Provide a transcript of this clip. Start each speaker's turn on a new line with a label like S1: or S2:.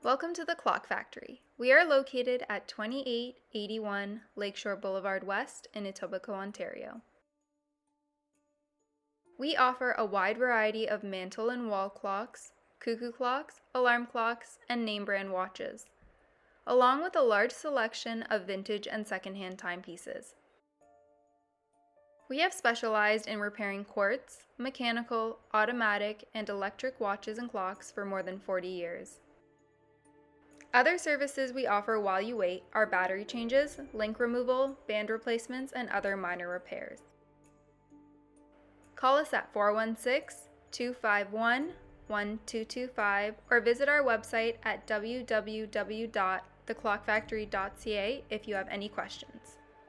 S1: Welcome to the Clock Factory. We are located at 2881 Lakeshore Blvd West in Etobicoke, Ontario. We offer a wide variety of mantel and wall clocks, cuckoo clocks, alarm clocks, and name brand watches, along with a large selection of vintage and secondhand timepieces. We have specialized in repairing quartz, mechanical, automatic, and electric watches and clocks for more than 40 years. Other services we offer while you wait are battery changes, link removal, band replacements, and other minor repairs. Call us at 416-251-1225 or visit our website at www.theclockfactory.ca if you have any questions.